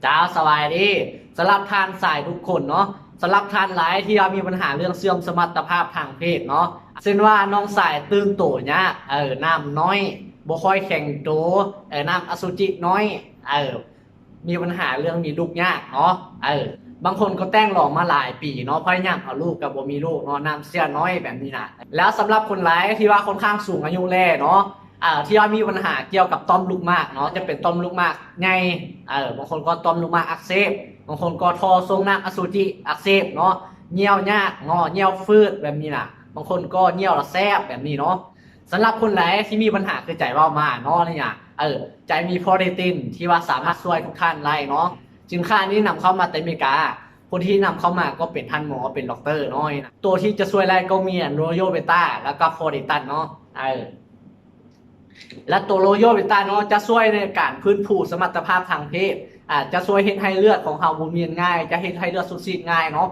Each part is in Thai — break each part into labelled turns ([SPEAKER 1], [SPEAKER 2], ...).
[SPEAKER 1] จ้าสบายดีสำหรับทานสายทุกคนเนาะสำหรับทานหลายที่เรามีปัญหาเรื่องเสื่อมสมรรถภาพทางเพศเนาะเช่นว่าน้องสายตื่นโตเนี่ยน้ำน้อยบ่ค่อยแข็งโตน้ำอสุจิน้อยมีปัญหาเรื่องมีลูกยากเนาะบางคนก็แต่งหล่อมาหลายปีเนาะพยายามเอาลูกกับบ่มีลูกเนาะน้ำเสียน้อยแบบนี้นะแล้วสำหรับคนหลายที่ว่าค่อนข้างสูงอายุแล้วเนาะที่ว่ามีปัญหาเกี่ยวกับต่อมลูกหมากเนาะจะเป็นต่อมลูกหมากไงบางคนก็ต่อมลูกหมากอักเสบบางคนก็ทอทรงน้ำอสุจิอักเสบเนาะเหี่ยวยากเนาะเหี่ยวฟืดแบบนี้นะบางคนก็เหี่ยวละแซบแบบนี้เนาะสำหรับคนหลายที่มีปัญหาคือใจว่ามาเนาะเนี่ยใจมีโปรตีนที่ว่าสามารถช่วยทุกท่านได้เนาะสินค้านี้นำเข้ามาจากอเมริกาคนที่นำเข้ามาก็เป็นท่านหมอเป็นด็อกเตอร์เนาะตัวที่จะช่วยได้ก็มีโรโยเบต้าแล้วก็โฟริตันเนาะและตัวโรโยเบต้าเนาะจะช่วยในการพื้นผูสมรรถภาพทางเพศจะช่วยให้เลือดของเราหมุนเวียนง่ายจะให้เลือดสูบฉีดง่ายเนาะ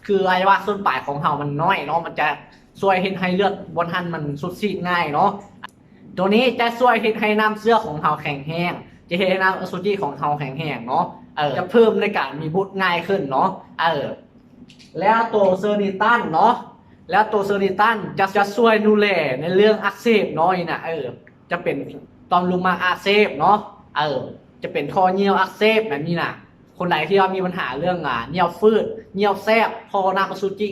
[SPEAKER 1] คืออวัยวะส่วนปลายของเรามันน้อยเนาะมันจะช่วยให้เลือดบนหันมันสูบฉีดง่ายเนาะตัวนี้จะช่วยให้น้ำเสื้อของเราแข็งแห้งจะให้น้ำอสุจิของเราแข็งแห้งเนาะจะเพิ่มในการมีบุตรง่ายขึ้นเนาะแล้วตัวเซอร์นิตันเนาะแล้วตัวเซอร์นิตันจะช่วยดูแลในเรื่องอักเสบน้อยนะจะเป็นต่อมลูกหมากอักเสบเนาะจะเป็นคอเหี่ยวอักเสบแบบนี้นะคนไหนที่ว่ามีปัญหาเรื่องเหี่ยวฟืดเหี่ยวแสบคอน้ำอสุจิ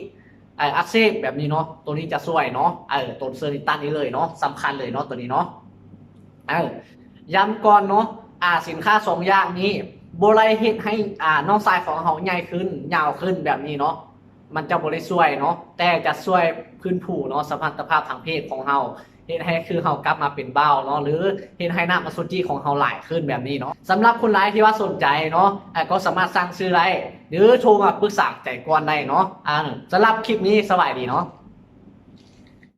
[SPEAKER 1] อักเสบแบบนี้เนาะตัวนี้จะช่วยเนาะตัวเซอร์นิตันนี้เลยเนาะสำคัญเลยเนาะตัวนี้เนาะย้ำก่อนเนาะสินค้าสองอย่างนี้โบไลเฮ็ดให้น้องสายของเขาใหญ่ขึ้นยาวขึ้นแบบนี้เนาะมันจะบ่ได้ช่วยเนาะแต่จะช่วยพื้นผูเนาะสมรรถภาพทางเพศของเราเฮ็ดให้คือเรากลับมาเป็นเบาเนาะหรือเฮ็ดให้น้ำอสุจิของเราหลายขึ้นแบบนี้เนาะสำหรับคนร้ายที่ว่าสนใจเนาะก็สามารถสั่งซื้อได้หรือโทรมาปรึกษาใจก่อนได้เนาะสำหรับคลิปนี้สบายดีเนาะ